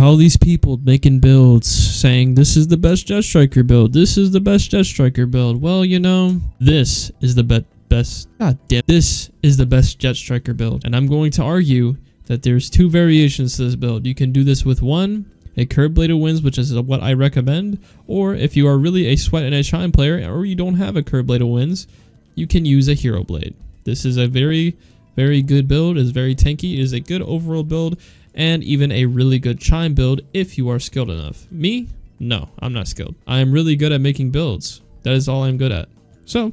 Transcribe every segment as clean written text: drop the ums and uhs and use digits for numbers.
all these people making builds saying this is the best Jetstriker build. This is the best Jetstriker build. Well, you know, this is the best. God damn, this is the best Jetstriker build. And I'm going to argue that there's two variations to this build. You can do this with one, a curved bladed winds, which is what I recommend. Or if you are really a sweat and a shine player, or you don't have a curved bladed winds, you can use a hero blade. This is a very, very good build. It's very tanky. It is a good overall build, and even a really good chime build if you are skilled enough. Me? No, I'm not skilled. I am really good at making builds. That is all I'm good at. So,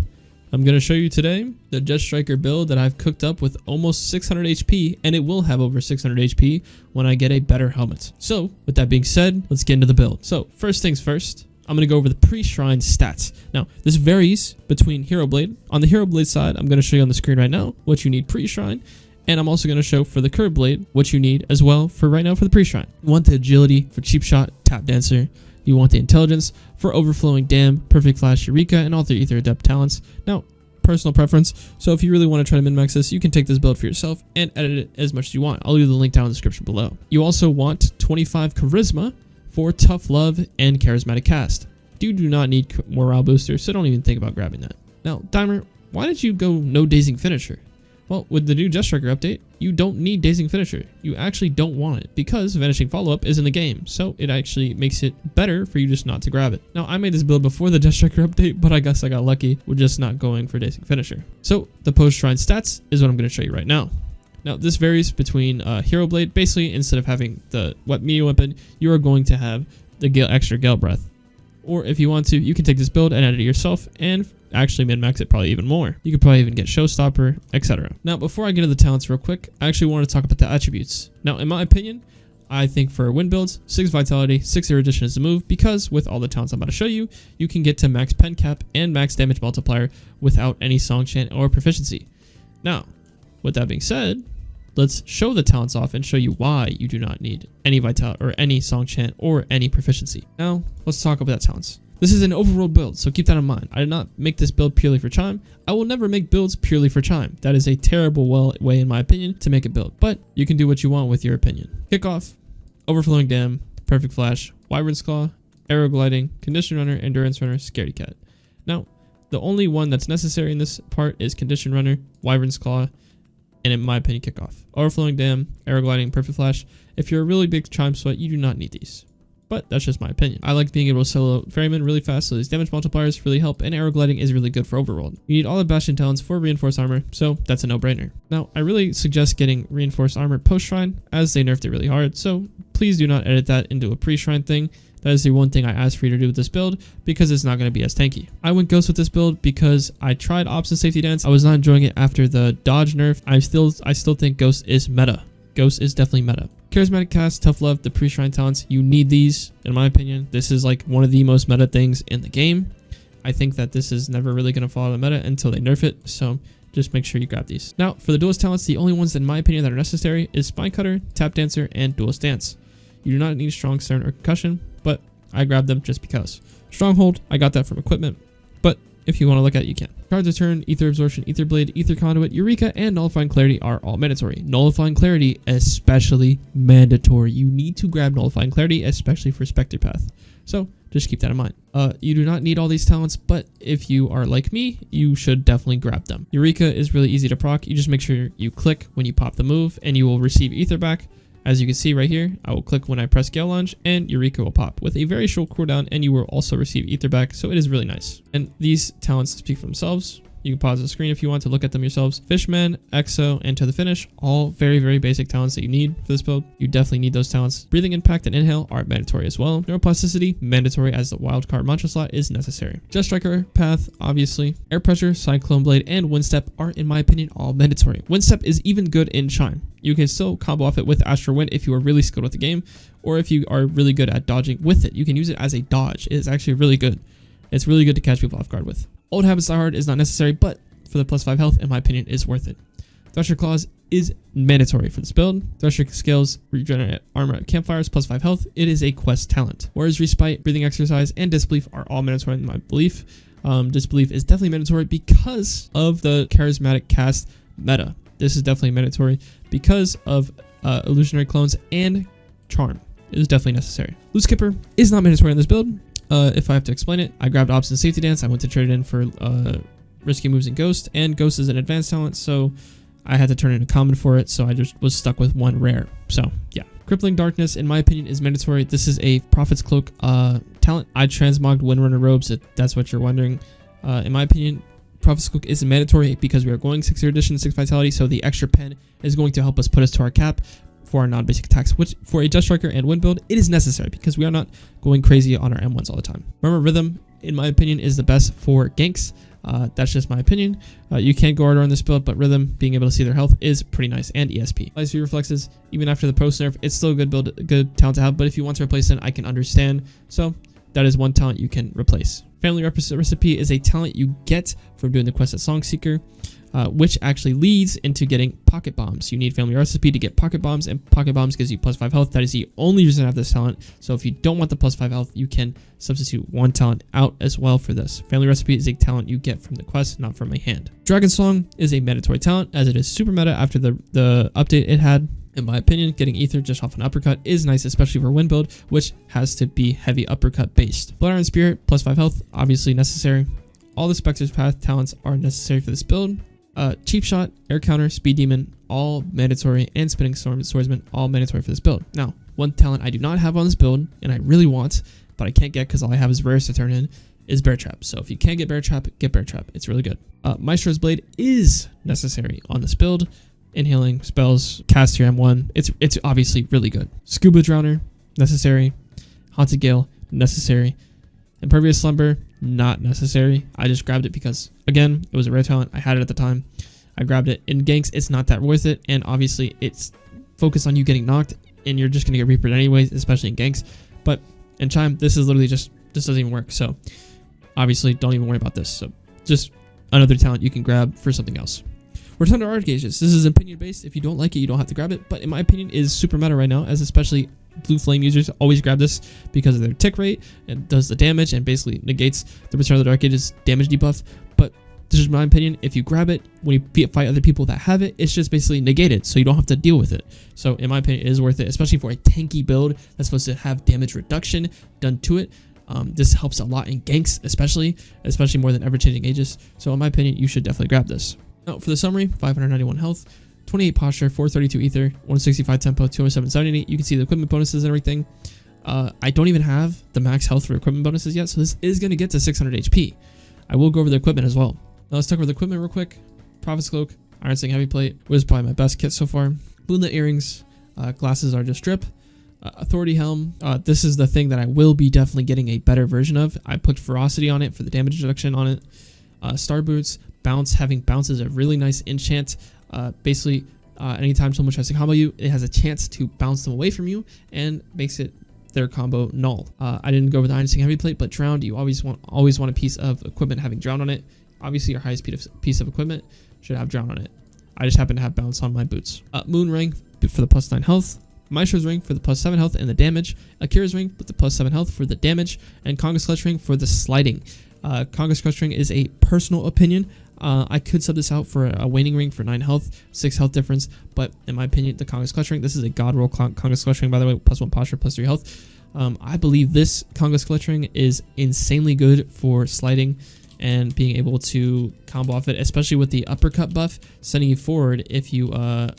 I'm going to show you today the Jetstriker build that I've cooked up with almost 600 HP, and it will have over 600 HP when I get a better helmet. So, with that being said, let's get into the build. So, first things first, I'm going to go over the pre-shrine stats. Now, this varies between Hero Blade. On the Hero Blade side, I'm going to show you on the screen right now what you need pre-shrine. And I'm also going to show for the curved blade what you need as well for right now for the pre-shrine. You want the agility for cheap shot, tap dancer. You want the intelligence for overflowing dam, perfect flash, eureka, and all the ether adept talents. Now, personal preference. So if you really want to try to min-max this, you can take this build for yourself and edit it as much as you want. I'll leave the link down in the description below. You also want 25 charisma for tough love and charismatic cast. You do not need morale booster, so don't even think about grabbing that. Now, Dimer, why did you go no dazing finisher? Well, with the new Jetstriker update, you don't need dazing finisher. You actually don't want it because vanishing follow-up is in the game, so it actually makes it better for you just not to grab it. Now, I made this build before the Jetstriker update, but I guess I got lucky with just not going for dazing finisher. So the post-shrine stats is what I'm going to show you right now. Now, this varies between Hero Blade. Basically, instead of having the medium weapon, you are going to have the extra Gale Breath. Or if you want to, you can take this build and edit it yourself and actually min-max it probably even more. You could probably even get showstopper, etc. Now, before I get into the talents real quick, I actually want to talk about the attributes. Now, in my opinion, I think for wind builds, 6 vitality, 6 erudition is the move, because with all the talents I'm about to show you, you can get to max pen cap and max damage multiplier without any song chant or proficiency. Now, with that being said, let's show the talents off and show you why you do not need any vitality or any song chant or any proficiency. Now, let's talk about talents. This is an overworld build, so keep that in mind. I did not make this build purely for chime. I will never make builds purely for chime. That is a terrible way, in my opinion, to make a build. But you can do what you want with your opinion. Kickoff, overflowing dam, perfect flash, wyvern's claw, arrow gliding, condition runner, endurance runner, scaredy cat. Now, the only one that's necessary in this part is condition runner, wyvern's claw, and in my opinion, kickoff. Overflowing dam, arrow gliding, perfect flash. If you're a really big chime sweat, you do not need these. But that's just my opinion. I like being able to solo ferryman really fast, so these damage multipliers really help, and arrow gliding is really good for overworld. You need all the bastion talents for reinforced armor, so that's a no-brainer. Now, I really suggest getting reinforced armor post-shrine, as they nerfed it really hard, so please do not edit that into a pre-shrine thing. That is the one thing I asked for you to do with this build, because it's not going to be as tanky. I went ghost with this build because I tried ops and safety dance. I was not enjoying it after the dodge nerf. I still think ghost is meta. Ghost is definitely meta. Charismatic cast, tough love, the pre-shrine talents. You need these, in my opinion. This is like one of the most meta things in the game. I think that this is never really going to follow the meta until they nerf it, so just make sure you grab these. Now, for the duelist talents, the only ones in my opinion that are necessary is spine cutter, tap dancer, and duelist dance. You do not need strong stern or concussion, but I grabbed them just because. Stronghold, I got that from equipment, but if you want to look at it, you can. Cards return, ether absorption, ether blade, ether conduit, eureka, and nullifying clarity are all mandatory. Nullifying clarity, especially mandatory. You need to grab nullifying clarity, especially for Spectre Path. So just keep that in mind. You do not need all these talents, but if you are like me, you should definitely grab them. Eureka is really easy to proc. You just make sure you click when you pop the move, and you will receive ether back. As you can see right here, I will click when I press Gale Lunge, and Eureka will pop with a very short cooldown, and you will also receive ether back, so it is really nice. And these talents speak for themselves. You can pause the screen if you want to look at them yourselves. Fishman, Exo, and To the Finish, all very, very basic talents that you need for this build. You definitely need those talents. Breathing Impact and Inhale are mandatory as well. Neuroplasticity, mandatory, as the wildcard mantra slot is necessary. Jetstriker Path, obviously. Air Pressure, Cyclone Blade, and Windstep are, in my opinion, all mandatory. Windstep is even good in Chime. You can still combo off it with Astral Wind if you are really skilled with the game, or if you are really good at dodging with it. You can use it as a dodge. It is actually really good. It's really good to catch people off guard with. Old Habits Die Hard is not necessary, but for the +5 health, in my opinion, is worth it. Thresher Claws is mandatory for this build. Thresher Scales regenerate armor at campfires, +5 health. It is a quest talent. Whereas Respite, Breathing Exercise, and Disbelief are all mandatory in my belief. Disbelief is definitely mandatory because of the charismatic cast meta. This is definitely mandatory because of illusionary clones and charm. is definitely necessary. Loot Skipper is not mandatory in this build. If I have to explain it, I grabbed Ops and Safety Dance. I went to trade it in for Risky Moves and Ghost is an advanced talent, so I had to turn it into common for it, so I just was stuck with one rare. So yeah. Crippling Darkness, in my opinion, is mandatory. This is a Prophet's Cloak talent. I transmogged Windrunner Robes, if that's what you're wondering. In my opinion, Prophet's Cloak isn't mandatory because we are going 6th edition, 6 vitality, so the extra pen is going to help us put us to our cap for our non-basic attacks, which for a Jetstriker and Wind build, it is necessary because we are not going crazy on our M1s all the time. Remember, Rhythm, in my opinion, is the best for ganks. That's just my opinion. You can go harder on this build, but Rhythm, being able to see their health, is pretty nice. And ESP. Light Speed Reflexes, even after the post nerf, it's still a good build, good talent to have, but if you want to replace it, I can understand. So that is one talent you can replace. Family Recipe is a talent you get from doing the quest at Songseeker, which actually leads into getting Pocket Bombs. You need Family Recipe to get Pocket Bombs, and Pocket Bombs gives you +5 health. That is the only reason I have this talent. So if you don't want the +5 health, you can substitute one talent out as well for this. Family Recipe is a talent you get from the quest, not from a hand. Dragon Song is a mandatory talent, as it is super meta after the update it had. In my opinion, getting Ether just off an uppercut is nice, especially for Wind build, which has to be heavy uppercut based. Blood Iron Spirit, +5 health, obviously necessary. All the Spectre's Path talents are necessary for this build. Cheap Shot, Air Counter, Speed Demon, all mandatory, and Spinning Swordsman, all mandatory for this build. Now, one talent I do not have on this build, and I really want, but I can't get because all I have is rares to turn in, is Bear Trap. So if you can't get Bear Trap, get Bear Trap. It's really good. Maestro's Blade is necessary on this build. Inhaling spells, cast your M1. It's obviously really good. Scuba Drowner, necessary. Haunted Gale, necessary. Impervious Slumber, not necessary. I just grabbed it because, again, it was a rare talent. I had it at the time. I grabbed it. In ganks, it's not that worth it, and obviously it's focused on you getting knocked, and you're just going to get reapered anyways, especially in ganks. But in Chime, this is literally just, this doesn't even work, so obviously don't even worry about this. So just another talent you can grab for something else. Return to Art Gauges. This is opinion based. If you don't like it, you don't have to grab it, but in my opinion, it is super meta right now, as especially Blue Flame users always grab this because of their tick rate and does the damage and basically negates the Return of the Dark Ages damage debuff. But this is my opinion. If you grab it when you fight other people that have it, it's just basically negated, so you don't have to deal with it. So in my opinion, it is worth it, especially for a tanky build that's supposed to have damage reduction done to it. This helps a lot in ganks, especially more than ever-changing Aegis. So in my opinion, you should definitely grab this. Now for the summary: 591 health, 28 posture, 432 ether, 165 tempo, 207 78. You can see the equipment bonuses and everything. I don't even have the max health for equipment bonuses yet, so this is going to get to 600 HP. I will go over the equipment as well. Now let's talk over the equipment real quick. Prophet's Cloak, Iron Sting Heavy Plate was probably my best kit so far. Moonlit Earrings, glasses are just drip. Authority Helm, this is the thing that I will be definitely getting a better version of. I put Ferocity on it for the damage reduction on it. Star Boots, Bounce, having Bounce is a really nice enchant. Basically, anytime someone tries to combo you, it has a chance to bounce them away from you and makes it their combo null. I didn't go with Iron Sting Heavy Plate, but Drowned, you always want a piece of equipment having Drown on it. Obviously, your highest piece of equipment should have Drown on it. I just happen to have Bounce on my boots. Moon Ring for the +9 health. Maestro's Ring for the +7 health and the damage. Akira's Ring with the +7 health for the damage. And Conga's Clutch Ring for the sliding. Conga's Clutch Ring is a personal opinion. I could sub this out for a Waning Ring for 9 health, 6 health difference, but in my opinion, the Conga's Clutch Ring, this is a God roll Conga's Clutch Ring, by the way, +1 posture, +3 health. I believe this Conga's Clutch Ring is insanely good for sliding and being able to combo off it, especially with the uppercut buff, sending you forward if you are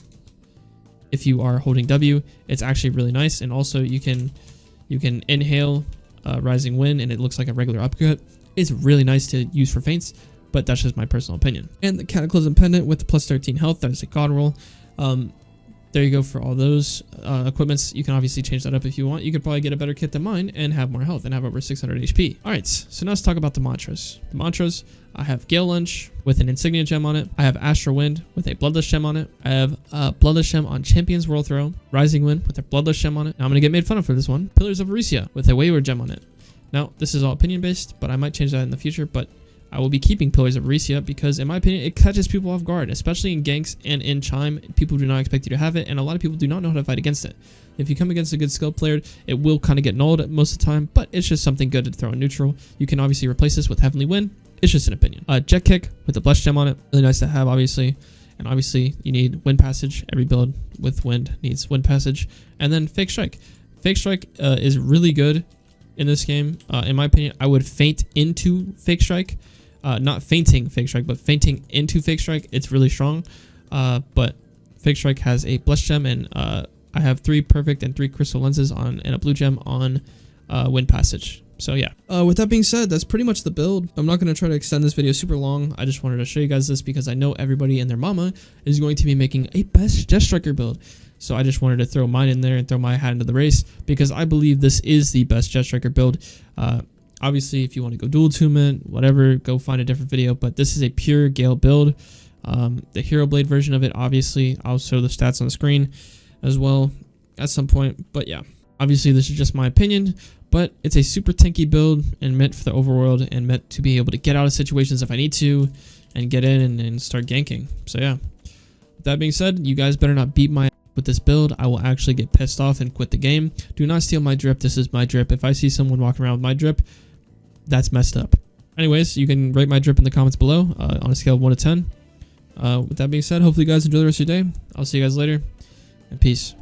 holding W. It's actually really nice, and also you can inhale Rising Wind, and it looks like a regular uppercut. It's really nice to use for feints, but that's just my personal opinion. And the Cataclysm Pendant with the +13 health, that is a God roll. There you go for all those equipments. You can obviously change that up if you want. You could probably get a better kit than mine and have more health and have over 600 HP. All right, so now let's talk about the mantras. The mantras, I have Gale Lunge with an Insignia gem on it. I have Astral Wind with a Bloodless gem on it. I have Bloodless gem on Champion's World Throw. Rising Wind with a Bloodless gem on it. Now I'm going to get made fun of for this one. Pillars of Arisia with a Wayward gem on it. Now, this is all opinion based, but I might change that in the future, but I will be keeping Pillars of Arisia because, in my opinion, it catches people off guard, especially in ganks and in Chime. People do not expect you to have it, and a lot of people do not know how to fight against it. If you come against a good skill player, it will kind of get nulled most of the time, but it's just something good to throw in neutral. You can obviously replace this with Heavenly Wind. It's just an opinion. Jet Kick with the Bless Gem on it. Really nice to have, obviously. And obviously, you need Wind Passage. Every build with Wind needs Wind Passage. And then Fake Strike. Fake Strike is really good in this game. In my opinion, I would feint into Fake Strike. Not fainting Fake Strike, but feinting into Fake Strike. It's really strong. But Fake Strike has a Blessed Gem, and I have 3 perfect and 3 crystal lenses on, and a blue gem on Wind Passage. So yeah. With that being said, that's pretty much the build. I'm not going to try to extend this video super long. I just wanted to show you guys this because I know everybody and their mama is going to be making a best Jetstriker build. So I just wanted to throw mine in there and throw my hat into the race because I believe this is the best Jetstriker build. Obviously, if you want to go dual attunement, whatever, go find a different video. But this is a pure Gale build. The Hero Blade version of it, obviously, I'll show the stats on the screen as well at some point. But yeah, obviously this is just my opinion, but it's a super tanky build and meant for the overworld and meant to be able to get out of situations if I need to and get in and start ganking. So yeah, with that being said, you guys better not beat my with this build. I will actually get pissed off and quit the game. Do not steal my drip. This is my drip. If I see someone walking around with my drip, that's messed up. Anyways, you can rate my drip in the comments below on a scale of 1 to 10. With that being said, hopefully you guys enjoy the rest of your day. I'll see you guys later, and peace.